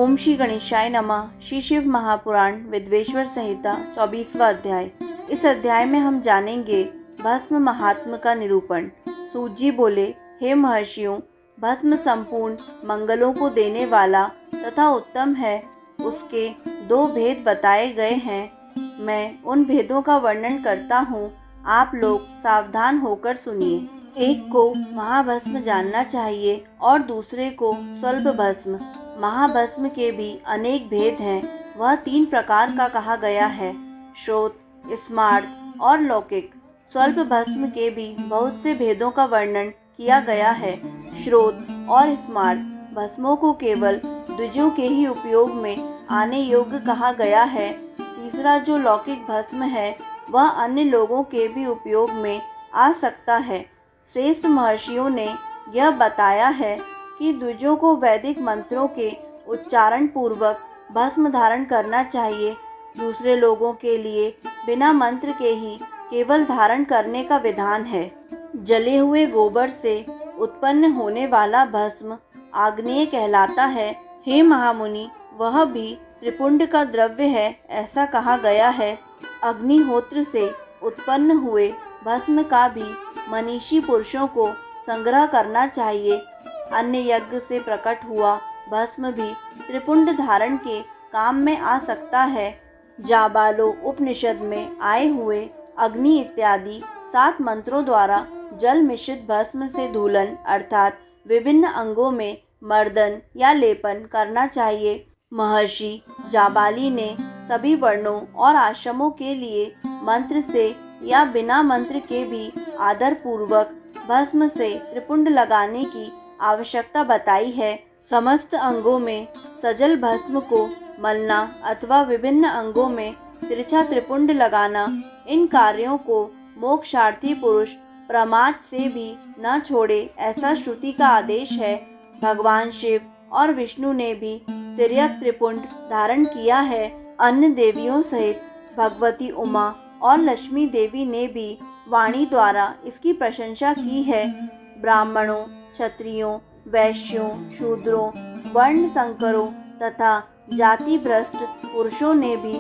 ओम श्री गणेशाय नमः। श्री शिव महापुराण विद्वेश्वर संहिता 24वां अध्याय। इस अध्याय में हम जानेंगे भस्म महात्म का निरूपण। सूत जी बोले, हे महर्षियों, भस्म संपूर्ण मंगलों को देने वाला तथा उत्तम है। उसके दो भेद बताए गए हैं। मैं उन भेदों का वर्णन करता हूँ, आप लोग सावधान होकर सुनिए। एक को महाभस्म जानना चाहिए और दूसरे को स्वल्प भस्म। महाभस्म के भी अनेक भेद हैं। वह 3 प्रकार का कहा गया है, श्रोत, स्मार्त और लौकिक। स्वल्प भस्म के भी बहुत से भेदों का वर्णन किया गया है। श्रोत और स्मार्त भस्मों को केवल द्विजों के ही उपयोग में आने योग्य कहा गया है। तीसरा जो लौकिक भस्म है, वह अन्य लोगों के भी उपयोग में आ सकता है। श्रेष्ठ महर्षियों ने यह बताया है कि द्विजों को वैदिक मंत्रों के उच्चारण पूर्वक भस्म धारण करना चाहिए। दूसरे लोगों के लिए बिना मंत्र के ही केवल धारण करने का विधान है। जले हुए गोबर से उत्पन्न होने वाला भस्म आग्नेय कहलाता है। हे महामुनि, वह भी त्रिपुंड का द्रव्य है, ऐसा कहा गया है। अग्निहोत्र से उत्पन्न हुए भस्म का भी मनीषी पुरुषों को संग्रह करना चाहिए। अन्य यज्ञ से प्रकट हुआ भस्म भी त्रिपुंड धारण के काम में आ सकता है। जाबालो उपनिषद में आए हुए अग्नि इत्यादि 7 मंत्रों द्वारा जल मिश्रित भस्म से धूलन अर्थात विभिन्न अंगों में मर्दन या लेपन करना चाहिए। महर्षि जाबाली ने सभी वर्णों और आश्रमों के लिए मंत्र से या बिना मंत्र के भी आदर पूर्वक भस्म से त्रिपुंड लगाने की आवश्यकता बताई है। समस्त अंगों में सजल भस्म को मलना अथवा विभिन्न अंगों में तिरछा त्रिपुंड लगाना, इन कार्यों को मोक्षार्थी पुरुष प्रमाद से भी न छोड़े, ऐसा श्रुति का आदेश है। भगवान शिव और विष्णु ने भी तिर्यक त्रिपुंड धारण किया है। अन्य देवियों सहित भगवती उमा और लक्ष्मी देवी ने भी वाणी द्वारा इसकी प्रशंसा की है। ब्राह्मणों, क्षत्रियों, वैश्यों, शूद्रों, वर्ण संकरों तथा जाति भ्रष्ट पुरुषों ने भी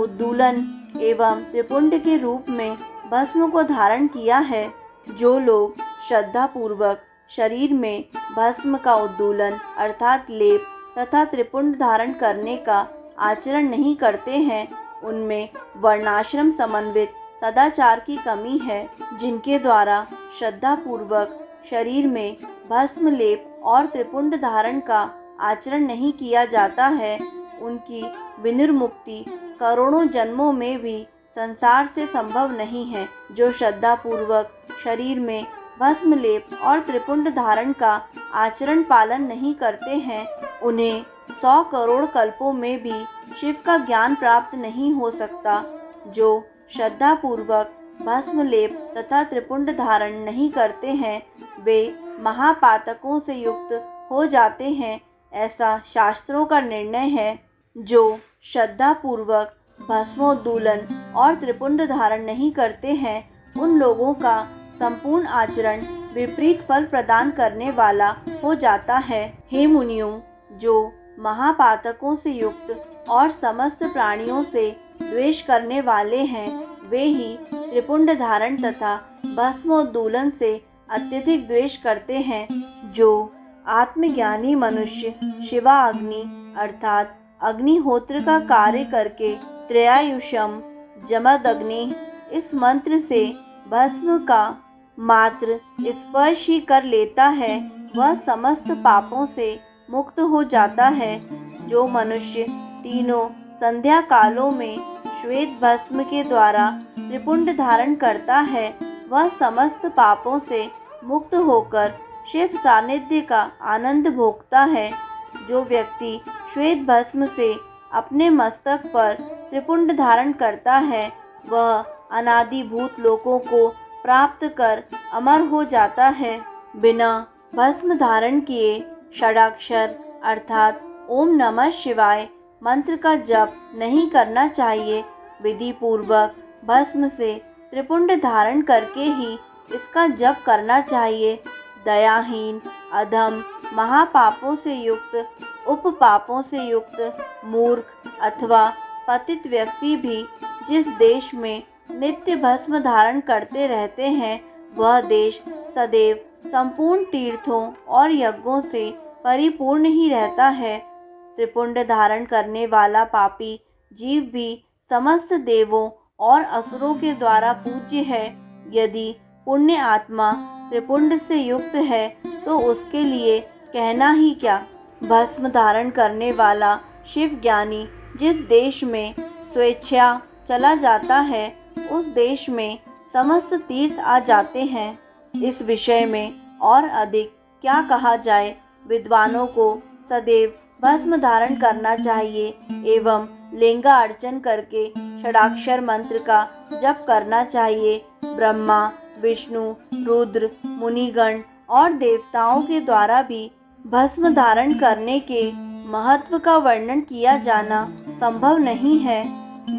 उद्दूलन एवं त्रिपुंड के रूप में भस्म को धारण किया है। जो लोग श्रद्धा पूर्वक शरीर में भस्म का उद्दूलन अर्थात लेप तथा त्रिपुंड धारण करने का आचरण नहीं करते हैं, उनमें वर्णाश्रम समन्वित सदाचार की कमी है। जिनके द्वारा श्रद्धा पूर्वक शरीर में भस्म लेप और त्रिपुंड धारण का आचरण नहीं किया जाता है, उनकी विनिर्मुक्ति करोड़ों जन्मों में भी संसार से संभव नहीं है। जो श्रद्धा पूर्वक शरीर में भस्म लेप और त्रिपुंड धारण का आचरण पालन नहीं करते हैं, उन्हें 100 करोड़ कल्पों में भी शिव का ज्ञान प्राप्त नहीं हो सकता। जो श्रद्धा पूर्वक भस्म लेप तथा त्रिपुंड धारण नहीं करते हैं, वे महापातकों से युक्त हो जाते हैं, ऐसा शास्त्रों का निर्णय है। जो श्रद्धा पूर्वक भस्मोद्दूलन और त्रिपुंड धारण नहीं करते हैं, उन लोगों का संपूर्ण आचरण विपरीत फल प्रदान करने वाला हो जाता है। हे मुनियों, जो महापातकों से युक्त और समस्त प्राणियों से द्वेष करने वाले हैं, वे ही त्रिपुंड धारण तथा भस्मोद्दूलन से अत्यधिक द्वेष करते हैं। जो आत्मज्ञानी मनुष्य शिवाग्नि अर्थात अग्निहोत्र का कार्य करके त्रयायुषम जमदग्नि इस मंत्र से भस्म का मात्र स्पर्श ही कर लेता है, वह समस्त पापों से मुक्त हो जाता है। जो मनुष्य तीनों संध्या कालों में श्वेत भस्म के द्वारा त्रिपुंड धारण करता है, वह समस्त पापों से मुक्त होकर शिव सानिध्य का आनंद भोगता है। जो व्यक्ति श्वेत भस्म से अपने मस्तक पर त्रिपुंड धारण करता है, वह अनादिभूत लोकों को प्राप्त कर अमर हो जाता है। बिना भस्म धारण किए षडाक्षर अर्थात ओम नमः शिवाय मंत्र का जप नहीं करना चाहिए। विधि पूर्वक भस्म से त्रिपुंड धारण करके ही इसका जप करना चाहिए। दयाहीन, अधम, महापापों से युक्त उपपापों से युक्त मूर्ख अथवा पतित व्यक्ति भी जिस देश में नित्य भस्म धारण करते रहते हैं, वह देश सदैव संपूर्ण तीर्थों और यज्ञों से परिपूर्ण ही रहता है। त्रिपुंड धारण करने वाला पापी जीव भी समस्त देवों और असुरों के द्वारा पूज्य है। यदि पुण्य आत्मा त्रिपुंड से युक्त है तो उसके लिए कहना ही क्या। भस्म धारण करने वाला शिव ज्ञानी जिस देश में स्वेच्छा चला जाता है, उस देश में समस्त तीर्थ आ जाते हैं। इस विषय में और अधिक क्या कहा जाए। विद्वानों को सदैव भस्म धारण करना चाहिए एवं लिंगा अर्चन करके षडाक्षर मंत्र का जप करना चाहिए। ब्रह्मा, विष्णु, रुद्र, मुनिगण और देवताओं के द्वारा भी भस्म धारण करने के महत्व का वर्णन किया जाना संभव नहीं है।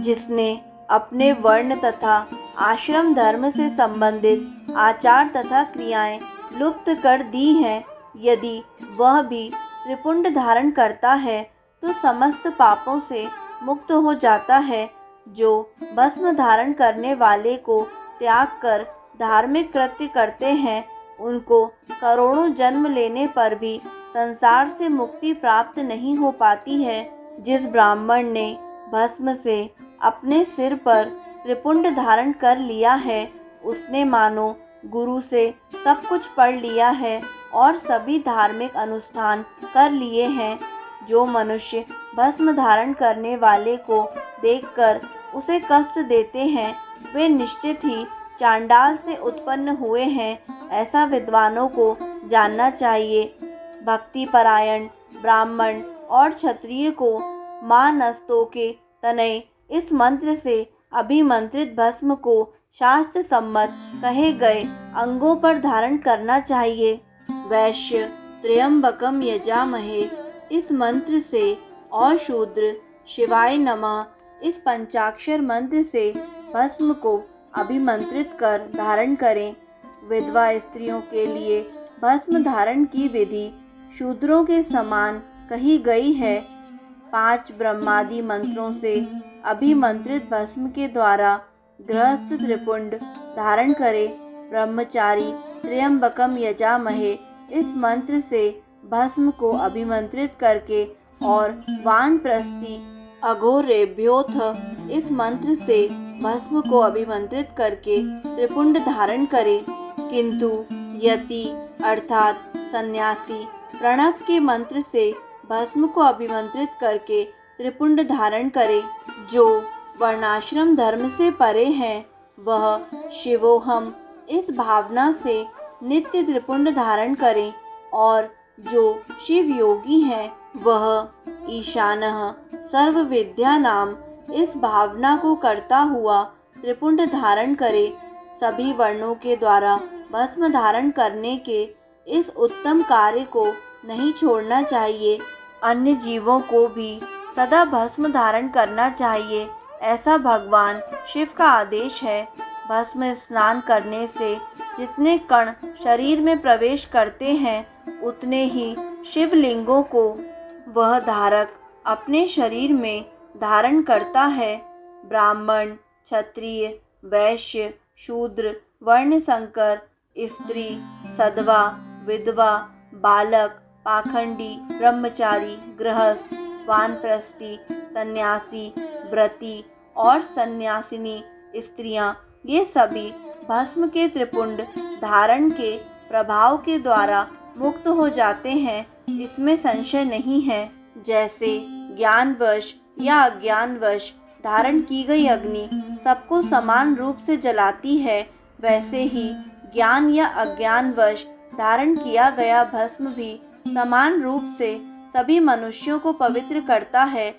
जिसने अपने वर्ण तथा आश्रम धर्म से संबंधित आचार तथा क्रियाएं लुप्त कर दी हैं, यदि वह भी त्रिपुंड धारण करता है तो समस्त पापों से मुक्त हो जाता है। जो भस्म धारण करने वाले को त्याग कर धार्मिक कृत्य करते हैं, उनको करोड़ों जन्म लेने पर भी संसार से मुक्ति प्राप्त नहीं हो पाती है। जिस ब्राह्मण ने भस्म से अपने सिर पर त्रिपुंड धारण कर लिया है, उसने मानो गुरु से सब कुछ पढ़ लिया है और सभी धार्मिक अनुष्ठान कर लिए हैं। जो मनुष्य भस्म धारण करने वाले को देखकर उसे कष्ट देते हैं, वे निश्चित ही चांडाल से उत्पन्न हुए हैं, ऐसा विद्वानों को जानना चाहिए। भक्ति परायण ब्राह्मण और क्षत्रिय को मानस्तों के तनय इस मंत्र से अभिमंत्रित भस्म को शास्त्र सम्मत कहे गए अंगों पर धारण करना चाहिए। वैश्य त्र्यंबकम यजामहे इस मंत्र से और शूद्र शिवाय नमः इस पंचाक्षर मंत्र से भस्म को अभिमंत्रित कर धारण करें। विधवा स्त्रियों के लिए भस्म धारण की विधि शूद्रों के समान कही गई है। 5 ब्रह्मादि मंत्रों से अभिमंत्रित भस्म के द्वारा गृहस्थ त्रिपुंड धारण करे। ब्रह्मचारी त्र्यंबकम यजामहे इस मंत्र से भस्म को अभिमंत्रित करके और वानप्रस्थी अघोरेभ्योऽथ इस मंत्र से भस्म को अभिमंत्रित करके त्रिपुंड धारण करे। किंतु यति अर्थात सन्यासी प्रणव के मंत्र से भस्म को अभिमंत्रित करके त्रिपुंड धारण करे। जो वर्णाश्रम धर्म से परे हैं, वह शिवोहम इस भावना से नित्य त्रिपुंड धारण करें और जो शिव योगी हैं, वह ईशानः सर्व विद्या नाम इस भावना को करता हुआ त्रिपुंड धारण करे। सभी वर्णों के द्वारा भस्म धारण करने के इस उत्तम कार्य को नहीं छोड़ना चाहिए। अन्य जीवों को भी सदा भस्म धारण करना चाहिए, ऐसा भगवान शिव का आदेश है। भस्म स्नान करने से जितने कण शरीर में प्रवेश करते हैं, उतने ही शिवलिंगों को वह धारक अपने शरीर में धारण करता है। ब्राह्मण, क्षत्रिय, वैश्य, शूद्र, वर्ण संकर, स्त्री, सधवा, विधवा, बालक, पाखंडी, ब्रह्मचारी, गृहस्थ, वानप्रस्थी, सन्यासी, व्रती और सन्यासिनी स्त्रियां, ये सभी भस्म के त्रिपुंड धारण के प्रभाव के द्वारा मुक्त हो जाते हैं, इसमें संशय नहीं है। जैसे ज्ञानवश या अज्ञानवश धारण की गई अग्नि सबको समान रूप से जलाती है, वैसे ही ज्ञान या अज्ञानवश धारण किया गया भस्म भी समान रूप से सभी मनुष्यों को पवित्र करता है।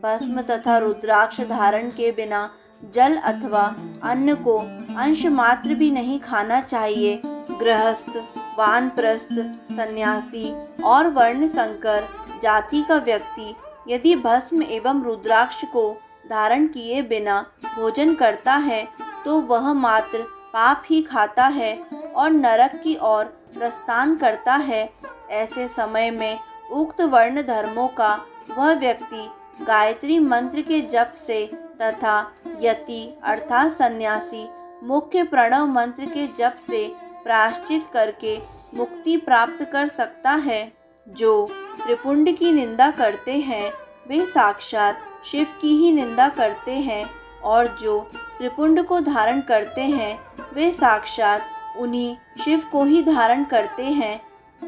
भस्म तथा रुद्राक्ष धारण के बिना जल अथवा अन्न को अंश मात्र भी नहीं खाना चाहिए। गृहस्थ, वानप्रस्थ, सन्यासी और वर्ण संकर जाति का व्यक्ति यदि भस्म एवं रुद्राक्ष को धारण किए बिना भोजन करता है, तो वह मात्र पाप ही खाता है और नरक की ओर प्रस्थान करता है। ऐसे समय में उक्त वर्ण धर्मों का वह व्यक्ति गायत्री मंत्र के जप से तथा यति अर्थात सन्यासी मुख्य प्रणव मंत्र के जप से प्रायश्चित करके मुक्ति प्राप्त कर सकता है। जो त्रिपुंड की निंदा करते हैं वे साक्षात शिव की ही निंदा करते हैं, और जो त्रिपुंड को धारण करते हैं वे साक्षात उन्हीं शिव को ही धारण करते हैं।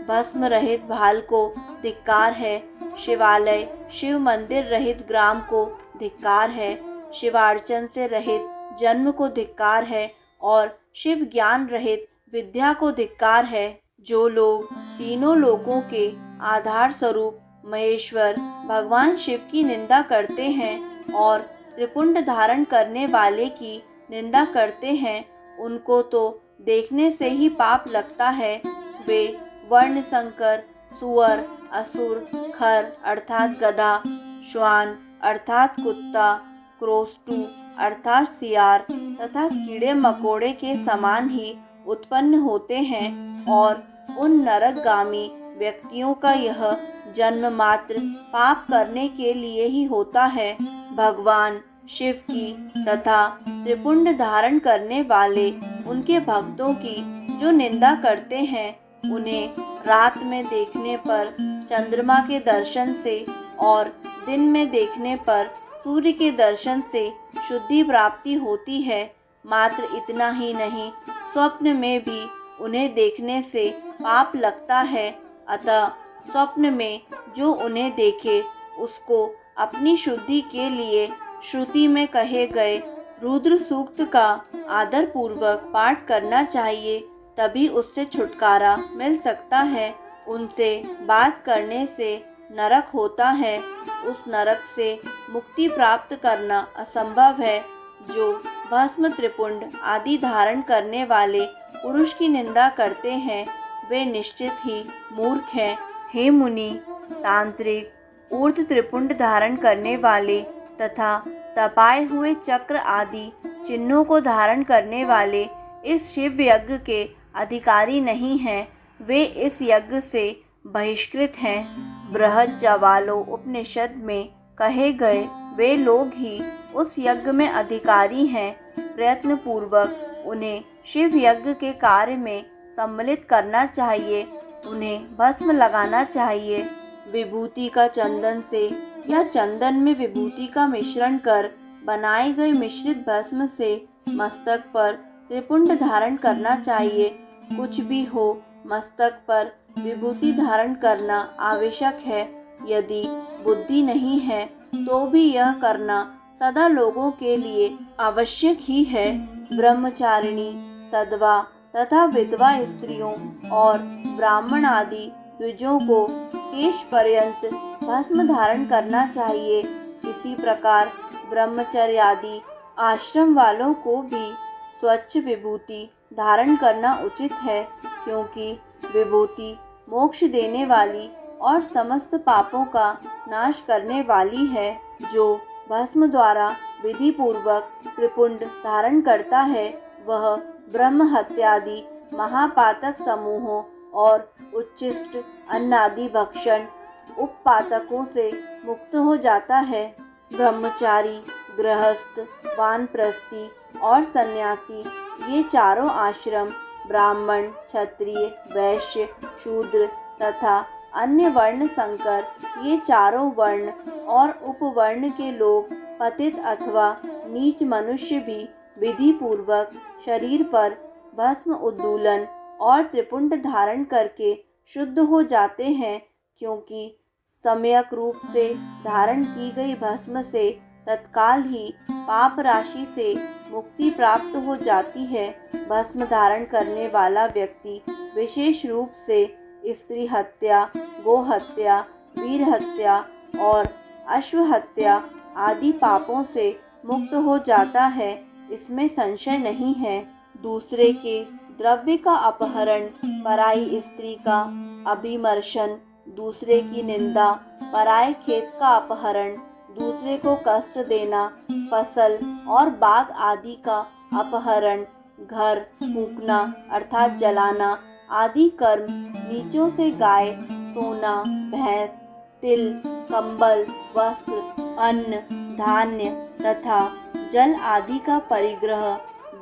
भस्म रहित भाल को धिक्कार है, शिवालय शिव मंदिर रहित ग्राम को धिक्कार है, शिवार्चन से रहित जन्म को धिक्कार है, और शिव ज्ञान रहित विद्या को धिक्कार है। जो लोग तीनों लोकों के आधार स्वरूप महेश्वर भगवान शिव की निंदा करते हैं और त्रिपुंड धारण करने वाले की निंदा करते हैं, उनको तो देखने से ही पाप लगता है। वे वर्ण संकर, सुअर, असुर, खर अर्थात गधा, श्वान अर्थात कुत्ता, क्रोस्टू अर्थात सियार तथा कीड़े मकोड़े के समान ही उत्पन्न होते हैं, और उन नरकगामी व्यक्तियों का यह जन्म मात्र पाप करने के लिए ही होता है। भगवान शिव की तथा त्रिपुंड धारण करने वाले उनके भक्तों की जो निंदा करते हैं, उन्हें रात में देखने पर चंद्रमा के दर्शन से और दिन में देखने पर सूर्य के दर्शन से शुद्धि प्राप्ति होती है। मात्र इतना ही नहीं, स्वप्न में भी उन्हें देखने से पाप लगता है। अतः स्वप्न में जो उन्हें देखे उसको अपनी शुद्धि के लिए श्रुति में कहे गए रुद्र सूक्त का आदर पूर्वक पाठ करना चाहिए, तभी उससे छुटकारा मिल सकता है। उनसे बात करने से नरक होता है, उस नरक से मुक्ति प्राप्त करना असंभव है। जो भस्म, त्रिपुंड आदि धारण करने वाले पुरुष की निंदा करते हैं वे निश्चित ही मूर्ख हैं। हे मुनि, तांत्रिक ऊर्ध्व त्रिपुंड धारण करने वाले तथा तपाए हुए चक्र आदि चिन्हों को धारण करने वाले इस शिव यज्ञ के अधिकारी नहीं हैं, वे इस यज्ञ से बहिष्कृत हैं। बृहज्जवालो उपनिषद में कहे गए वे लोग ही उस यज्ञ में अधिकारी हैं। प्रयत्न पूर्वक उन्हें शिव यज्ञ के कार्य में सम्मिलित करना चाहिए, उन्हें भस्म लगाना चाहिए। विभूति का चंदन से या चंदन में विभूति का मिश्रण कर बनाए गए मिश्रित भस्म से मस्तक पर त्रिपुंड धारण करना चाहिए। कुछ भी हो, मस्तक पर विभूति धारण करना आवश्यक है। यदि बुद्धि नहीं है तो भी यह करना सदा लोगों के लिए आवश्यक ही है। ब्रह्मचारिणी, सदवा तथा विधवा स्त्रियों और ब्राह्मण आदि द्विजों को केश पर्यंत भस्म धारण करना चाहिए। इसी प्रकार ब्रह्मचर्य आदि आश्रम वालों को भी स्वच्छ विभूति धारण करना उचित है, क्योंकि विभूति मोक्ष देने वाली और समस्त पापों का नाश करने वाली है। जो भस्म द्वारा विधि पूर्वक त्रिपुंड धारण करता है वह ब्रह्म हत्यादि महापातक समूहों और उच्छिष्ट अन्नादि भक्षण उपपातकों से मुक्त हो जाता है। ब्रह्मचारी, गृहस्थ, वानप्रस्थी और सन्यासी ये चारों आश्रम ब्राह्मण, क्षत्रिय, वैश्य, शूद्र तथा अन्य वर्ण संकर ये चारों वर्ण और उपवर्ण के लोग, पतित अथवा नीच मनुष्य भी विधि पूर्वक शरीर पर भस्म उद्दूलन और त्रिपुंड धारण करके शुद्ध हो जाते हैं, क्योंकि सम्यक रूप से धारण की गई भस्म से तत्काल ही पाप राशि से मुक्ति प्राप्त हो जाती है। भस्म धारण करने वाला व्यक्ति विशेष रूप से स्त्री हत्या, गो हत्या, वीर हत्या और अश्व हत्या आदि पापों से मुक्त हो जाता है, इसमें संशय नहीं है। दूसरे के द्रव्य का अपहरण, पराई स्त्री का अभिमर्शन, दूसरे की निंदा, पराए खेत का अपहरण, दूसरे को कष्ट देना, फसल और बाग आदि का अपहरण, घर फूंकना अर्थात जलाना आदि कर्म नीचों से गाय, सोना, भैंस, तिल, कंबल, वस्त्र, अन्न, धान्य तथा जल आदि का परिग्रह,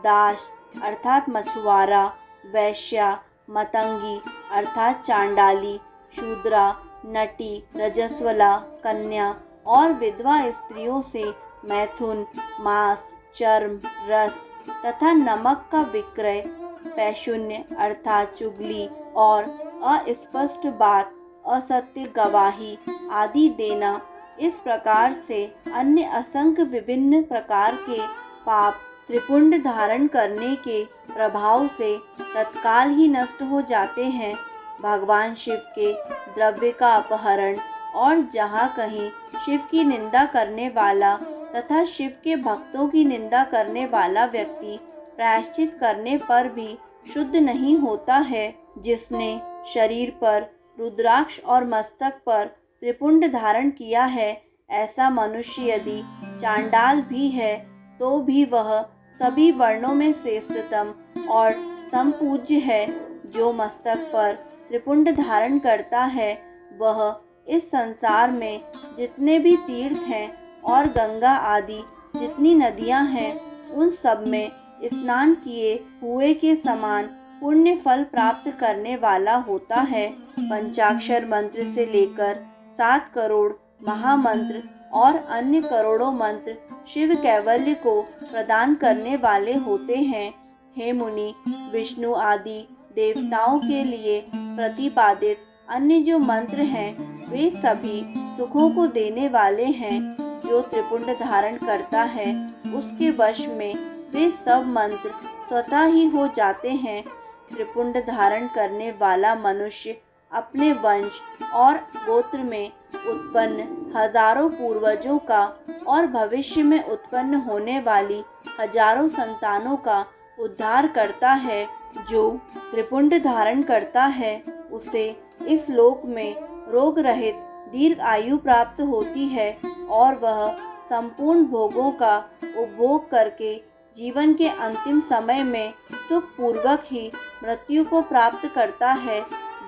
दास अर्थात मछुआरा, वैश्या, मतंगी अर्थात चांडाली, शूद्रा, नटी, रजस्वला, कन्या और विधवा स्त्रियों से मैथुन, मांस, चर्म, रस तथा नमक का विक्रय, पैशून्य अर्थात चुगली और अस्पष्ट बात, असत्य गवाही आदि देना, इस प्रकार से अन्य असंख्य विभिन्न प्रकार के पाप त्रिपुंड धारण करने के प्रभाव से तत्काल ही नष्ट हो जाते हैं। भगवान शिव के द्रव्य का अपहरण और जहाँ कहीं शिव की निंदा करने वाला तथा शिव के भक्तों की निंदा करने वाला व्यक्ति प्रायश्चित करने पर भी शुद्ध नहीं होता है। जिसने शरीर पर रुद्राक्ष और मस्तक पर त्रिपुंड धारण किया है, ऐसा मनुष्य यदि चांडाल भी है तो भी वह सभी वर्णों में श्रेष्ठतम और समपूज्य है। जो मस्तक पर त्रिपुंड धारण करता है वह इस संसार में जितने भी तीर्थ हैं और गंगा आदि जितनी नदियां हैं उन सब में स्नान किए हुए के समान पुण्य फल प्राप्त करने वाला होता है। पंचाक्षर मंत्र से लेकर 7 करोड़ महामंत्र और अन्य करोड़ों मंत्र शिव कैवल्य को प्रदान करने वाले होते हैं। हे मुनि, विष्णु आदि देवताओं के लिए प्रतिपादित अन्य जो मंत्र हैं वे सभी सुखों को देने वाले हैं। जो त्रिपुंड धारण करता है उसके वश में वे सब मंत्र स्वतः ही हो जाते हैं। त्रिपुंड धारण करने वाला मनुष्य अपने वंश और गोत्र में उत्पन्न हजारों पूर्वजों का और भविष्य में उत्पन्न होने वाली हजारों संतानों का उद्धार करता है। जो त्रिपुंड धारण करता है उसे इस लोक में रोग रहित दीर्घ आयु प्राप्त होती है और वह संपूर्ण भोगों का उपभोग करके जीवन के अंतिम समय में सुखपूर्वक ही मृत्यु को प्राप्त करता है।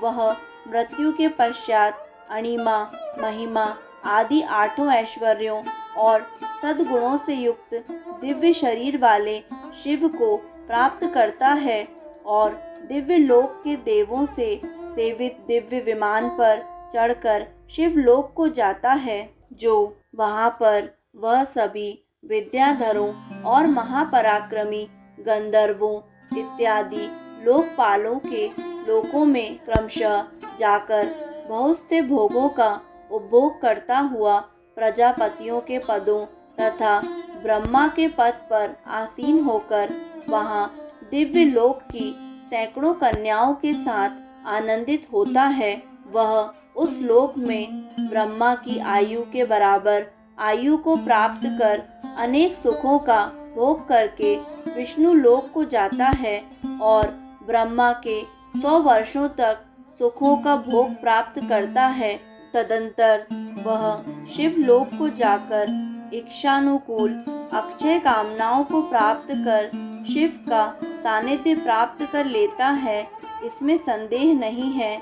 वह मृत्यु के पश्चात अणिमा, महिमा आदि 8 ऐश्वर्यों और सद्गुणों से युक्त दिव्य शरीर वाले शिव को प्राप्त करता है और दिव्य लोक के देवों से सेवित दिव्य विमान पर चढ़कर शिवलोक को जाता है। जो वहाँ पर वह सभी विद्याधरों और महापराक्रमी गंधर्वों इत्यादि लोकपालों के लोकों में क्रमशः जाकर बहुत से भोगों का उपभोग करता हुआ प्रजापतियों के पदों तथा ब्रह्मा के पद पर आसीन होकर वहाँ दिव्य लोक की सैकड़ों कन्याओं के साथ आनंदित होता है। वह उस लोक में ब्रह्मा की आयु के बराबर आयु को प्राप्त कर अनेक सुखों का भोग करके विष्णु लोक को जाता है और ब्रह्मा के 100 वर्षों तक सुखों का भोग प्राप्त करता है। तदंतर वह शिवलोक को जाकर इच्छानुकूल अक्षय कामनाओं को प्राप्त कर शिव का सानिध्य प्राप्त कर लेता है, इसमें संदेह नहीं है।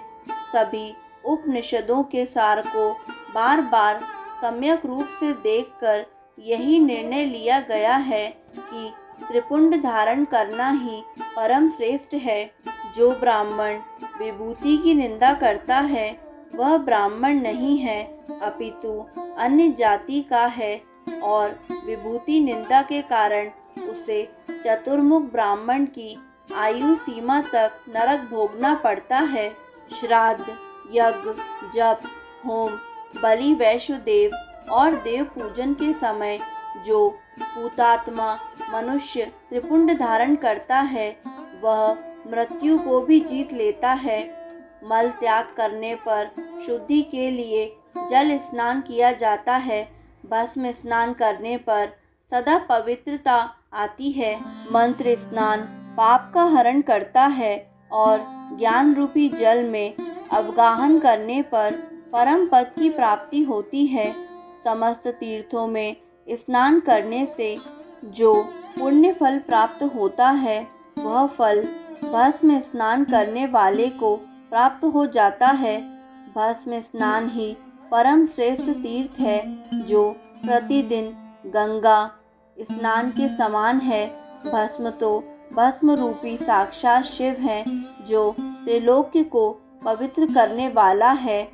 सभी उपनिषदों के सार को बार बार सम्यक रूप से देखकर यही निर्णय लिया गया है कि त्रिपुंड धारण करना ही परम श्रेष्ठ है। जो ब्राह्मण विभूति की निंदा करता है वह ब्राह्मण नहीं है अपितु अन्य जाति का है और विभूति निंदा के कारण उसे चतुर्मुख ब्राह्मण की आयु सीमा तक नरक भोगना पड़ता है। श्राद्ध, यज्ञ, जप, होम, बलि, वैश्वदेव और देव पूजन के समय जो पूतात्मा मनुष्य त्रिपुंड धारण करता है वह मृत्यु को भी जीत लेता है। मल त्याग करने पर शुद्धि के लिए जल स्नान किया जाता है। भस्म स्नान करने पर सदा पवित्रता आती है। मंत्र स्नान पाप का हरण करता है और ज्ञान रूपी जल में अवगाहन करने पर परम पद की प्राप्ति होती है। समस्त तीर्थों में स्नान करने से जो पुण्य फल प्राप्त होता है वह फल भस्म स्नान करने वाले को प्राप्त हो जाता है। भस्म स्नान ही परम श्रेष्ठ तीर्थ है, जो प्रतिदिन गंगा स्नान के समान है। भस्म तो भस्म रूपी साक्षात शिव है, जो त्रिलोक्य को पवित्र करने वाला है।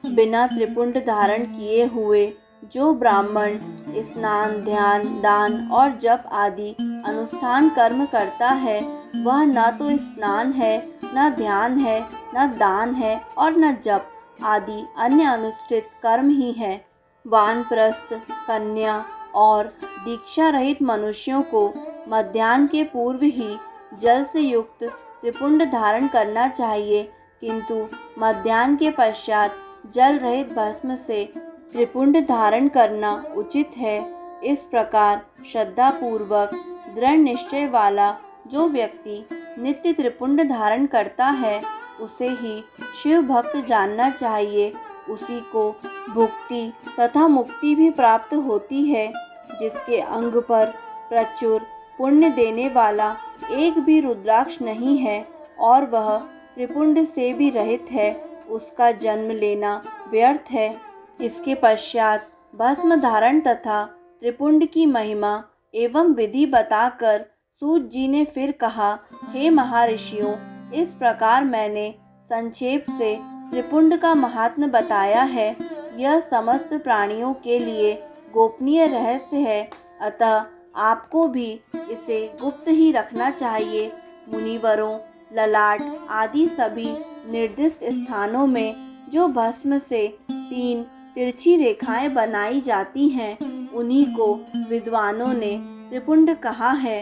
बिना त्रिपुंड धारण किए हुए जो ब्राह्मण स्नान, ध्यान, दान और जप आदि अनुष्ठान कर्म करता है, वह न तो स्नान है, न ध्यान है, न दान है और न जप आदि अन्य अनुष्ठित कर्म ही है। वानप्रस्थ, कन्या और दीक्षा रहित मनुष्यों को मध्याह्न के पूर्व ही जल से युक्त त्रिपुंड धारण करना चाहिए, किंतु मध्याह्न के पश्चात जल रहित भस्म से त्रिपुंड धारण करना उचित है। इस प्रकार श्रद्धापूर्वक दृढ़ निश्चय वाला जो व्यक्ति नित्य त्रिपुंड धारण करता है, उसे ही शिव भक्त जानना चाहिए। उसी को भुक्ति तथा मुक्ति भी प्राप्त होती है। जिसके अंग पर प्रचुर पुण्य देने वाला एक भी रुद्राक्ष नहीं है और वह त्रिपुंड से भी रहित है, उसका जन्म लेना व्यर्थ है। इसके पश्चात भस्म धारण तथा त्रिपुंड की महिमा एवं विधि बताकर सूत जी ने फिर कहा, हे महर्षियों, इस प्रकार मैंने संक्षेप से त्रिपुंड का महात्म्य बताया है। यह समस्त प्राणियों के लिए गोपनीय रहस्य है, अतः आपको भी इसे गुप्त ही रखना चाहिए। मुनिवरों, ललाट आदि सभी निर्दिष्ट स्थानों में जो भस्म से 3 तिरछी रेखाएं बनाई जाती हैं, उन्हीं को विद्वानों ने त्रिपुंड कहा है।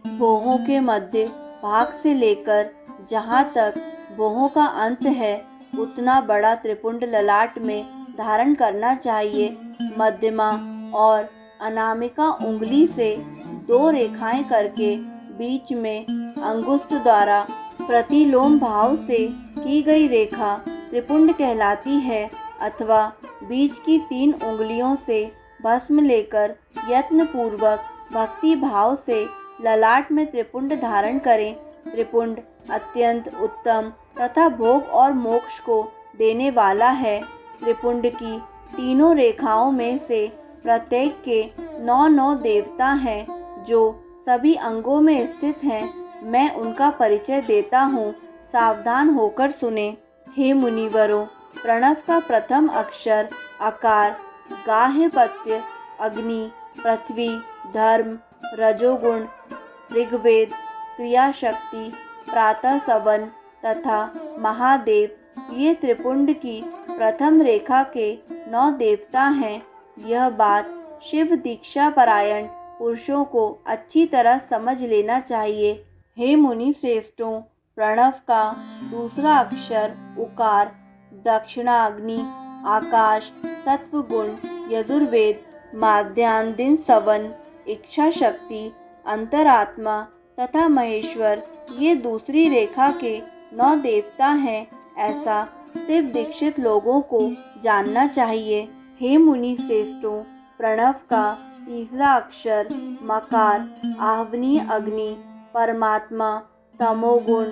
भोहों के मध्य भाग से लेकर जहाँ तक भोहों का अंत है, उतना बड़ा त्रिपुंड ललाट में धारण करना चाहिए। मध्यमा और अनामिका उंगली से 2 रेखाएं करके बीच में अंगुष्ठ द्वारा प्रतिलोम भाव से की गई रेखा त्रिपुंड कहलाती है। अथवा बीच की 3 उंगलियों से भस्म लेकर यत्न पूर्वक भक्ति भाव से ललाट में त्रिपुंड धारण करें। त्रिपुंड अत्यंत उत्तम तथा भोग और मोक्ष को देने वाला है। त्रिपुंड की तीनों रेखाओं में से प्रत्येक के 9 देवता हैं, जो सभी अंगों में स्थित हैं। मैं उनका परिचय देता हूँ, सावधान होकर सुने। हे मुनिवरों, प्रणव का प्रथम अक्षर आकार, गाह्यपत्य, अग्नि, पृथ्वी, धर्म, रजोगुण, ऋग्वेद, क्रियाशक्ति, प्रातः सवन तथा महादेव, ये त्रिपुंड की प्रथम रेखा के 9 देवता हैं। यह बात शिव दीक्षा परायण पुरुषों को अच्छी तरह समझ लेना चाहिए। हे मुनि श्रेष्ठों, प्रणव का दूसरा अक्षर उकार, दक्षिणाग्नि, आकाश, सत्वगुण, यजुर्वेद, माध्याह्न दिन सवन, इच्छा शक्ति, अंतरात्मा तथा महेश्वर, ये दूसरी रेखा के 9 देवता हैं। ऐसा शिव दीक्षित लोगों को जानना चाहिए। हे मुनि श्रेष्ठों, प्रणव का तीसरा अक्षर मकार, आहवनीय अग्नि, परमात्मा, तमोगुण,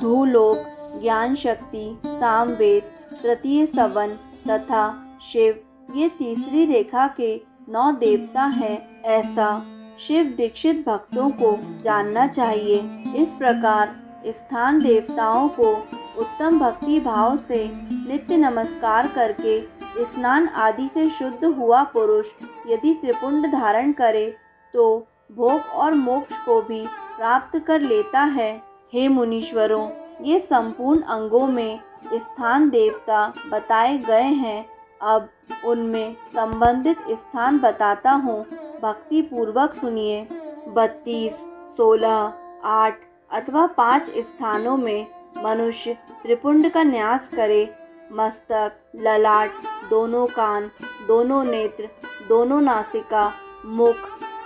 धूलोक, ज्ञान शक्ति, सामवेद, तृतीय सवन तथा शिव, ये तीसरी रेखा के 9 देवता हैं। ऐसा शिव दीक्षित भक्तों को जानना चाहिए। इस प्रकार स्थान देवताओं को उत्तम भक्ति भाव से नित्य नमस्कार करके स्नान आदि से शुद्ध हुआ पुरुष यदि त्रिपुंड धारण करे, तो भोग और मोक्ष को भी प्राप्त कर लेता है। हे मुनीश्वरों, ये संपूर्ण अंगों में स्थान देवता बताए गए हैं। अब उनमें संबंधित स्थान बताता हूँ, भक्ति पूर्वक सुनिए। 32, 16, 8 अथवा 5 स्थानों में मनुष्य त्रिपुंड का न्यास करे। मस्तक, ललाट, दोनों कान, दोनों नेत्र, दोनों नासिका, मुख,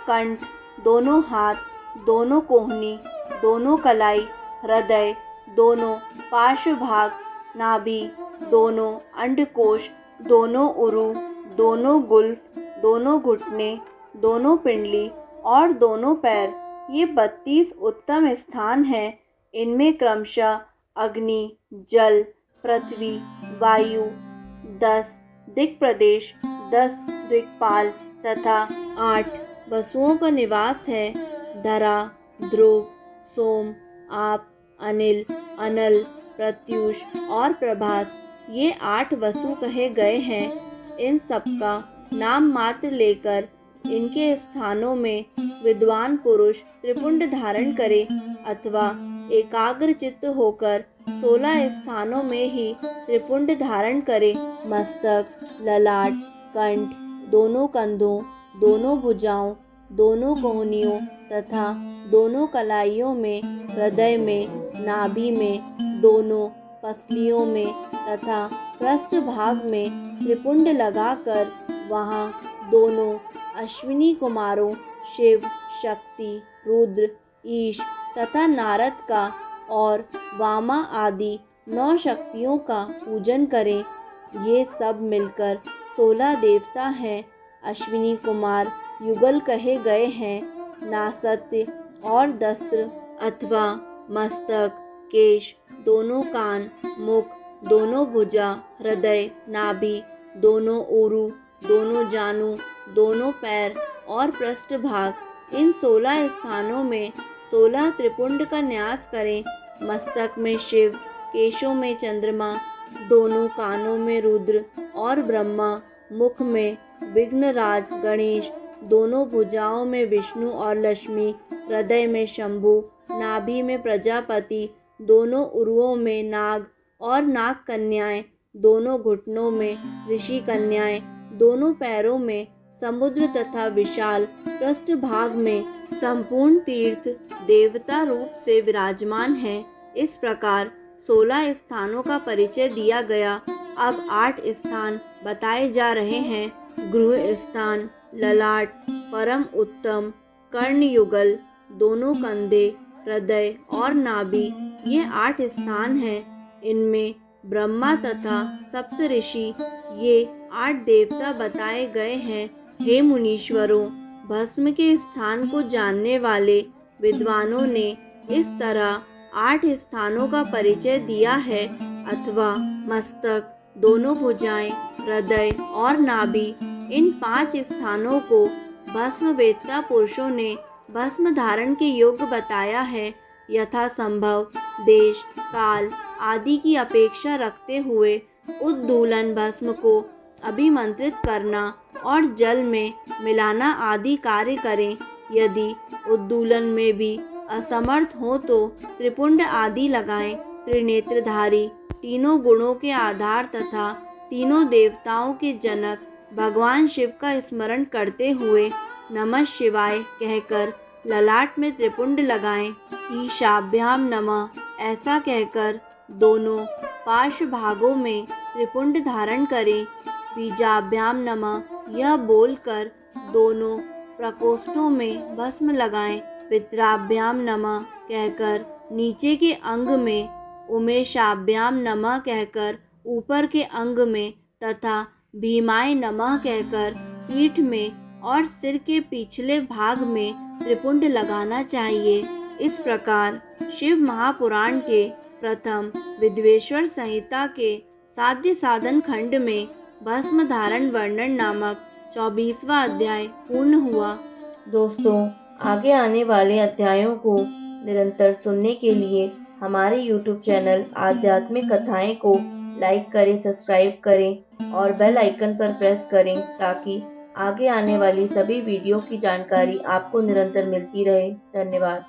कंठ, दोनों हाथ, दोनों कोहनी, दोनों कलाई, हृदय, दोनों पार्श्व भाग, नाभि, दोनों अंडकोश, दोनों उरु, दोनों गुल्फ, दोनों घुटने, दोनों पिंडली और दोनों पैर, ये 32 उत्तम स्थान हैं। इनमें क्रमशः अग्नि, जल, पृथ्वी, वायु, 10 दिक्प्रदेश, 10 दिक्पाल तथा 8 वसुओं का निवास है। धरा, ध्रुव, सोम, आप, अनिल, अनल, प्रत्यूष और प्रभास, ये 8 वसु कहे गए हैं। इन सबका नाम मात्र लेकर इनके स्थानों में विद्वान पुरुष त्रिपुंड धारण करे अथवा एकाग्र चित्त होकर 16 स्थानों में ही त्रिपुंड धारण करे। मस्तक, ललाट, कंठ, दोनों कंधों, दोनों भुजाओं, दोनों कोहनियों तथा दोनों कलाइयों में, हृदय में, नाभि में, दोनों पसलियों में तथा पृष्ठ भाग में त्रिपुंड लगाकर वहाँ दोनों अश्विनी कुमारों शिव, शक्ति, रुद्र, ईश तथा नारद का और वामा आदि 9 शक्तियों का पूजन करें। ये सब मिलकर 16 देवता हैं। अश्विनी कुमार युगल कहे गए हैं। नासत्य और दस्त्र अथवा मस्तक, केश, दोनों कान, मुख, दोनों भुजा, हृदय, नाभि, दोनों ऊरु, दोनों जानु, दोनों पैर और पृष्ठ भाग, इन 16 स्थानों में 16 त्रिपुंड का न्यास करें। मस्तक में शिव, केशों में चंद्रमा, दोनों कानों में रुद्र और ब्रह्मा, मुख में विघ्नराज गणेश, दोनों भुजाओं में विष्णु और लक्ष्मी, हृदय में शंभु, नाभि में प्रजापति, दोनों उरुओं में नाग और नाग कन्याएं, दोनों घुटनों में ऋषि कन्याएं, दोनों पैरों में समुद्र तथा विशाल पृष्ठ भाग में संपूर्ण तीर्थ देवता रूप से विराजमान हैं। इस प्रकार 16 स्थानों का परिचय दिया गया। अब 8 स्थान बताए जा रहे हैं। गृह स्थान, ललाट, परम उत्तम, कर्ण युगल, दोनों कंधे, हृदय और नाभि, ये 8 स्थान हैं। इनमें ब्रह्मा तथा सप्तऋषि, ये 8 देवता बताए गए हैं। हे मुनीश्वरों, भस्म के स्थान को जानने वाले विद्वानों ने इस तरह 8 स्थानों का परिचय दिया है। अथवा मस्तक, दोनों भुजाएं, हृदय और नाभि, इन 5 स्थानों को भस्म वेत्ता पुरुषों ने भस्म धारण के योग्य बताया है। यथा संभव देश, काल आदि की अपेक्षा रखते हुए उद्दूलन भस्म को अभिमंत्रित करना और जल में मिलाना आदि कार्य करें। यदि उद्दूलन में भी असमर्थ हो तो त्रिपुंड आदि लगाएं। त्रिनेत्रधारी, तीनों गुणों के आधार तथा तीनों देवताओं के जनक भगवान शिव का स्मरण करते हुए नमः शिवाय कहकर ललाट में त्रिपुंड लगाएं। ईशाभ्याम नमः ऐसा कहकर दोनों पार्श्व भागों में त्रिपुंड धारण करें। बीजाभ्याम नमः यह बोलकर दोनों प्रकोष्ठों में भस्म लगाएं। पितराभ्याम नमः कहकर नीचे के अंग में, उमेशाभ्याम नमः कहकर ऊपर के अंग में तथा भीमाय नमः कहकर पीठ में और सिर के पिछले भाग में त्रिपुंड लगाना चाहिए। इस प्रकार शिव महापुराण के प्रथम विद्वेश्वर संहिता के साध्य साधन खंड में भस्म धारण वर्णन नामक 24वां अध्याय पूर्ण हुआ। दोस्तों, आगे आने वाले अध्यायों को निरंतर सुनने के लिए हमारे YouTube चैनल आध्यात्मिक कथाएं को लाइक करें, सब्सक्राइब करें और बेल आइकन पर प्रेस करें ताकि आगे आने वाली सभी वीडियो की जानकारी आपको निरंतर मिलती रहे। धन्यवाद।